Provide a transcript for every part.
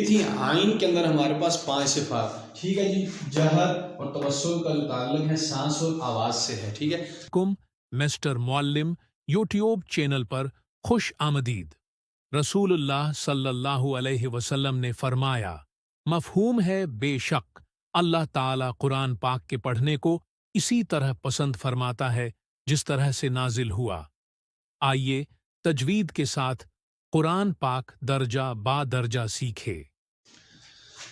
تھی آئین کے اندر ہمارے پاس 5 صفات، ٹھیک ہے جی، جہر اور توسل کا جو تعلق ہے سانس اور آواز سے ہے، ٹھیک ہے۔ مسٹر معلم یوٹیوب چینل پر خوش آمدید۔ رسول اللہ صلی اللہ علیہ وسلم نے فرمایا، مفہوم ہے بے شک اللہ تعالی قرآن پاک کے پڑھنے کو اسی طرح پسند فرماتا ہے جس طرح سے نازل ہوا۔ آئیے تجوید کے ساتھ قرآن پاک درجہ با درجہ سیکھے۔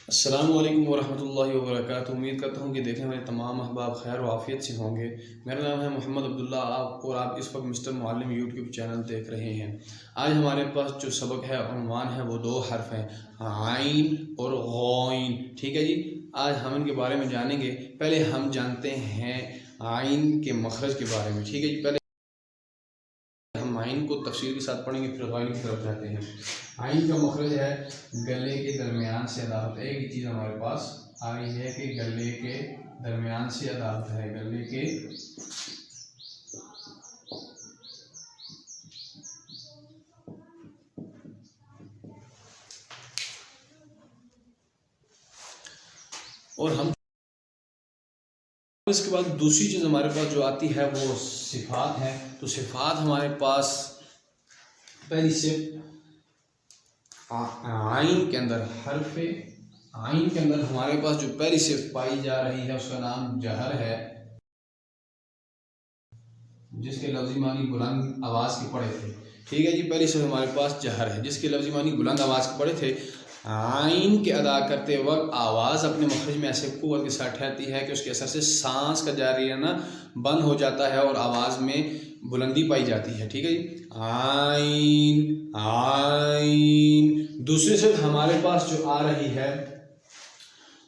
السلام علیکم ورحمۃ اللہ وبرکاتہ۔ امید کرتا ہوں کہ دیکھنے والے تمام احباب خیر و عافیت سے ہوں گے۔ میرا نام ہے محمد عبداللہ اور آپ اس وقت مسٹر معلم یوٹیوب چینل دیکھ رہے ہیں۔ آج ہمارے پاس جو سبق ہے عنوان ہے وہ 2 حرف ہیں، عین اور غین، ٹھیک ہے جی۔ آج ہم ان کے بارے میں جانیں گے۔ پہلے ہم جانتے ہیں عین کے مخرج کے بارے میں، ٹھیک ہے جی۔ پہلے ہم عین کو تفصیل کے ساتھ پڑھیں گے، پھر غین کی طرف جاتے ہیں۔ عین کا مخرج ہے گلے کے درمیان سے ادا ہوتا ہے۔ ایک ہی چیز ہمارے پاس آ رہی ہے کہ گلے کے درمیان سے ادا ہوتا ہے، گلے کے اور ہم اس کے بعد دوسری چیز ہمارے پاس جو آتی ہے وہ صفات ہے۔ تو صفات ہمارے پاس پہلی صفت عین کے اندر، حرف عین کے اندر ہمارے پاس جو پہلی صفت پائی جا رہی ہے اس کا نام جہر ہے، جس کے لفظی معنی بلند آواز کے پڑھے تھے، ٹھیک ہے جی۔ پہلی صفت ہمارے پاس جہر ہے جس کے لفظی معنی بلند آواز کے پڑھے تھے۔ عین کے ادا کرتے وقت آواز اپنے مخرج میں ایسے قوت کے ساتھ ٹھہرتی ہے کہ اس کے اثر سے سانس کا جاری رہنا بند ہو جاتا ہے اور آواز میں بلندی پائی جاتی ہے، ٹھیک ہے جی۔ عین عین۔ دوسری صفت ہمارے پاس جو آ رہی ہے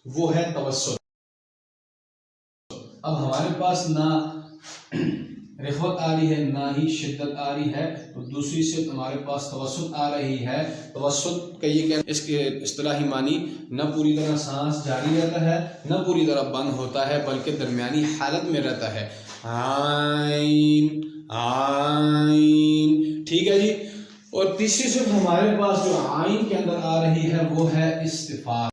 وہ ہے توسط۔ اب ہمارے پاس نہ رخوت آ رہی ہے نہ ہی شدت آ رہی ہے، تو دوسری صفت ہمارے پاس توسط آ رہی ہے۔ توسط کا یہ کہ اس کے اصطلاحی معنی نہ پوری طرح سانس جاری رہتا ہے نہ پوری طرح بند ہوتا ہے بلکہ درمیانی حالت میں رہتا ہے۔ عین عین، ٹھیک ہے جی۔ اور تیسری صفت ہمارے پاس جو عین کے اندر آ رہی ہے وہ ہے استفال۔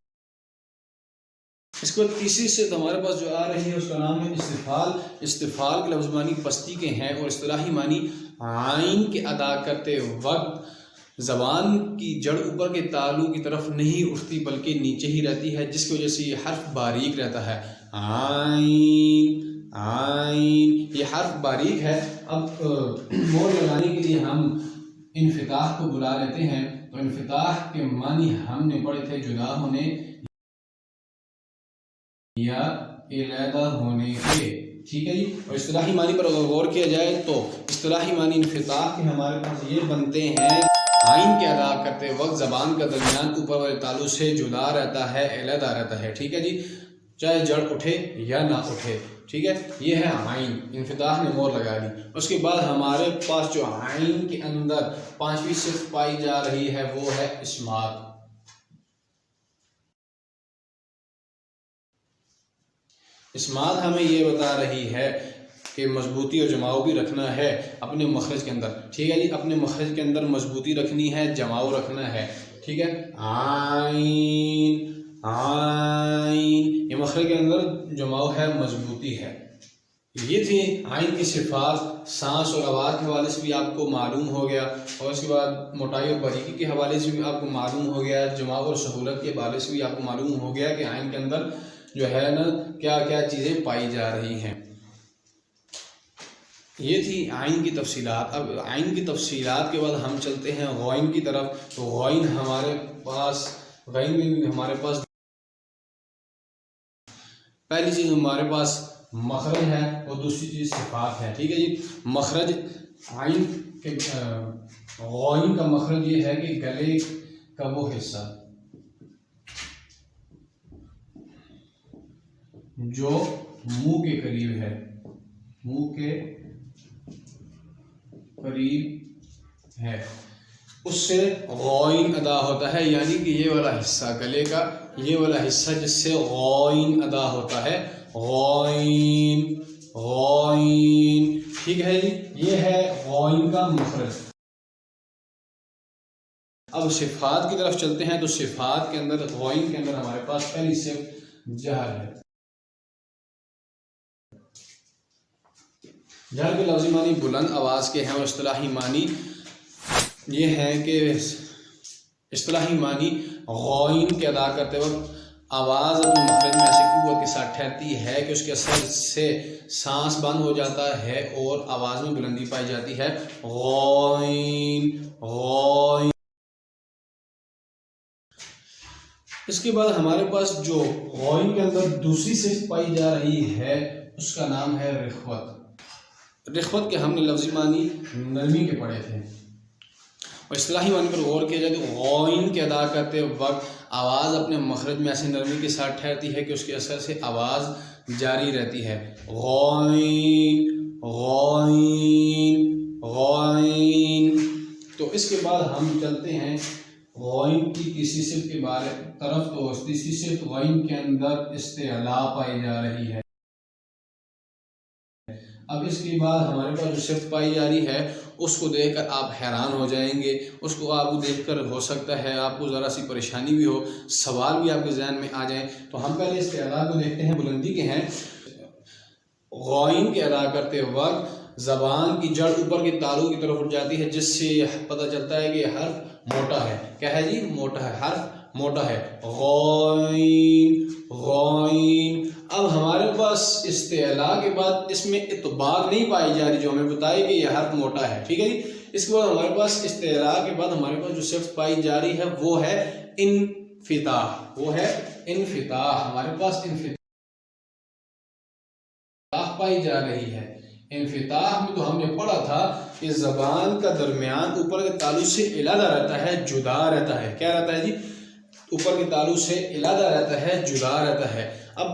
اس کے بعد تیسری صفت ہمارے پاس جو آ رہی ہے اس کا نام ہے استفال۔ استفال کے لفظ معنی پستی کے ہیں اور اصطلاحی معنی عین کے ادا کرتے وقت زبان کی جڑ اوپر کے تالو کی طرف نہیں اٹھتی بلکہ نیچے ہی رہتی ہے، جس کی وجہ سے یہ حرف باریک رہتا ہے۔ عین عین، یہ حرف باریک ہے۔ اب مور لگانے کے لیے ہم انفتاح کو بلا لیتے ہیں، تو انفتاح کے معنی ہم نے پڑھے تھے جدا ہونے یا علیحدہ ہونے کے، ٹھیک ہے جی۔ اور اصطلاحی معنی پر اگر غور کیا جائے تو اصطلاحی معنی انفتاح کے ہمارے پاس یہ بنتے ہیں، عین کے ادا کرتے وقت زبان کا درمیان اوپر والے تالو سے جدا رہتا ہے، علیحدہ رہتا ہے، ٹھیک ہے جی، چاہے جڑ اٹھے یا نہ اٹھے، ٹھیک ہے۔ یہ ہے عین، انفتاح نے مور لگا دی۔ اس کے بعد ہمارے پاس جو عین کے اندر 5ویں صفت پائی جا رہی ہے وہ ہے اسمات۔ اسمات ہمیں یہ بتا رہی ہے کہ مضبوطی اور جماؤ بھی رکھنا ہے اپنے مخرج کے اندر، ٹھیک ہے جی۔ اپنے مخرج کے اندر مضبوطی رکھنی ہے، جماؤ رکھنا ہے، ٹھیک ہے۔ عین عین، یہ مخرج کے اندر جماؤ ہے، مضبوطی ہے۔ یہ تھی عین کی صفات۔ سانس اور آواز کے حوالے سے بھی آپ کو معلوم ہو گیا، اور اس کے بعد موٹائی اور باریکی کے حوالے سے بھی آپ کو معلوم ہو گیا، جماؤ اور سہولت کے حوالے سے بھی آپ کو معلوم ہو گیا کہ عین کے اندر جو ہے نا کیا کیا چیزیں پائی جا رہی ہیں۔ یہ تھی عین کی تفصیلات۔ اب عین کی تفصیلات کے بعد ہم چلتے ہیں غین کی طرف۔ تو غین ہمارے پاس، غین میں بھی ہمارے پاس پہلی چیز ہمارے پاس مخرج ہے اور دوسری چیز صفات ہے، ٹھیک ہے جی۔ مخرج عین کے غین کا مخرج یہ ہے کہ گلے کا وہ حصہ جو منہ کے قریب ہے، منہ کے قریب ہے، اس سے غین ادا ہوتا ہے، یعنی کہ یہ والا حصہ گلے کا، یہ والا حصہ جس سے غین ادا ہوتا ہے، غین غین، ٹھیک ہے جی۔ یہ ہے غین کا مخرج۔ اب صفات کی طرف چلتے ہیں، تو صفات کے اندر غائن کے اندر ہمارے پاس پہلی صفت جہر ہے۔ جہر کے لفظی معنی بلند آواز کے ہیں، اور اصطلاحی معنی یہ ہے کہ اصطلاحی معنی غائن کے ادا کرتے وقت آواز اپنے مخرج میں ایسی قوت کے ساتھ ٹھہرتی ہے کہ اس کے اثر سے سانس بند ہو جاتا ہے اور آواز میں بلندی پائی جاتی ہے۔ غائن غائن۔ اس کے بعد ہمارے پاس جو غائن کے اندر دوسری صفت پائی جا رہی ہے اس کا نام ہے رخوت۔ رخوت کے ہم نے لفظی معنی نرمی کے پڑھے تھے، اور اصطلاحی معنی پر غور کیا جائے تو غائن کے ادا کرتے وقت آواز اپنے مخرج میں ایسی نرمی کے ساتھ ٹھہرتی ہے کہ اس کے اثر سے آواز جاری رہتی ہے۔ غائن غائن غائن۔ تو اس کے بعد ہم چلتے ہیں غائن کی تیسری صفت کے بارے طرف، تو تیسری صفت غائن کے اندر استعلاء پائی جا رہی ہے۔ اب اس کے بعد ہمارے پاس جو صفت پائی جا رہی ہے اس کو دیکھ کر آپ حیران ہو جائیں گے، اس کو آپ کو دیکھ کر ہو سکتا ہے آپ کو ذرا سی پریشانی بھی ہو، سوال بھی آپ کے ذہن میں آ جائیں۔ تو ہم پہلے استعلاء کو دیکھتے ہیں، بلندی کے ہیں۔ غائن کے ادا کرتے وقت زبان کی جڑ اوپر کے تالو کی طرف اٹھ جاتی ہے، جس سے یہ پتہ چلتا ہے کہ یہ حرف موٹا ہے۔ کیا ہے جی؟ موٹا ہے، حرف موٹا ہے۔ غائن غائن۔ اب ہمارے پاس استعلاء کے بعد اس میں اطباق نہیں پائی جا رہی جو ہمیں بتائے کہ یہ حرف موٹا ہے، ٹھیک ہے جی۔ اس کے بعد ہمارے پاس استعلاء کے بعد ہمارے پاس جو صفت پائی جا رہی ہے وہ ہے انفتاح، وہ ہے انفتاح۔ ہمارے پاس انفتاح پائی جا رہی ہے۔ انفتاح میں تو ہم نے پڑھا تھا کہ زبان کا درمیان اوپر کے تالو سے علیحدہ رہتا ہے، جدا رہتا ہے۔ کیا رہتا ہے جی؟ اوپر کے تالو سے علیحدہ رہتا ہے، جدا رہتا ہے۔ اب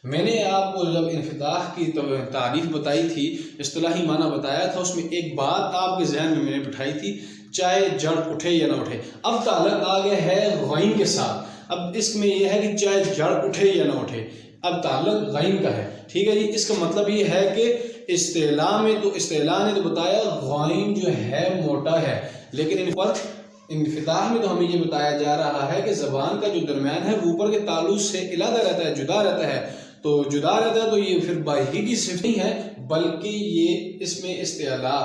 میں نے آپ کو جب انفتاح کی تعریف بتائی تھی، اصطلاحی معنی بتایا تھا، اس میں ایک بات آپ کے ذہن میں نے بٹھائی تھی، چاہے جڑ اٹھے یا نہ اٹھے۔ اب تعلق آ گیا ہے غائن کے ساتھ۔ اب اس میں یہ ہے کہ چاہے جڑ اٹھے یا نہ اٹھے، اب تعلق غائن کا ہے، ٹھیک ہے جی۔ اس کا مطلب یہ ہے کہ استعلاء نے تو بتایا غائن جو ہے موٹا ہے، لیکن انفتاح میں تو ہمیں یہ بتایا جا رہا ہے کہ زبان کا جو درمیان ہے وہ اوپر کے تالو سے علیحدہ رہتا ہے، جدا رہتا ہے۔ تو جدا رہتا ہے تو یہ پھر باریکی کی صفت نہیں ہے، بلکہ یہ اس میں استعلاء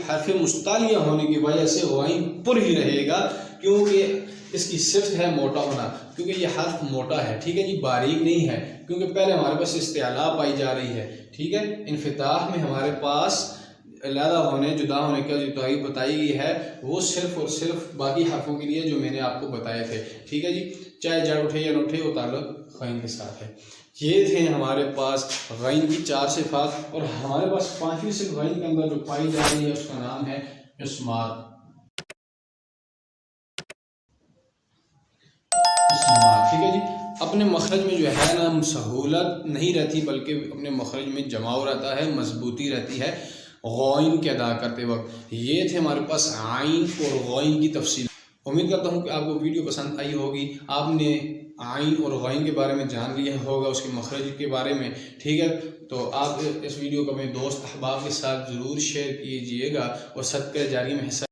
حرف مستعلیہ ہونے کی وجہ سے غائن پر ہی رہے گا، کیونکہ اس کی صفت ہے موٹا ہونا، کیونکہ یہ حرف موٹا ہے، ٹھیک ہے جی، باریک نہیں ہے، کیونکہ پہلے ہمارے پاس استعلاء پائی جا رہی ہے، ٹھیک ہے۔ انفتاح میں ہمارے پاس علیحدہ ہونے، جدا ہونے کا جو تعریف بتائی گئی ہے وہ صرف اور صرف باقی حرفوں کے لیے جو میں نے آپ کو بتائے تھے، ٹھیک ہے جی۔ چاہے جڑ اٹھے یا نہ اٹھے، وہ تعلق غائن کے ساتھ ہے۔ یہ تھے ہمارے پاس غائن کی 4 صفات، اور ہمارے پاس 5ویں صفت غائن کے اندر جو پائی جا رہی ہے اس کا نام ہے اسمات۔ ٹھیک ہے جی۔ اپنے مخرج میں جو ہے نا سہولت نہیں رہتی، بلکہ اپنے مخرج میں جماؤ رہتا ہے، مضبوطی رہتی ہے غائن کے ادا کرتے وقت۔ یہ تھے ہمارے پاس عین اور غائن کی تفصیل۔ امید کرتا ہوں کہ آپ کو ویڈیو پسند آئی ہوگی، آپ نے عین اور غائن کے بارے میں جان لیا ہوگا، اس کے مخرج کے بارے میں، ٹھیک ہے۔ تو آپ اس ویڈیو کو اپنے دوست احباب کے ساتھ ضرور شیئر کیجئے گا، اور صدقہ جاریہ میں حصہ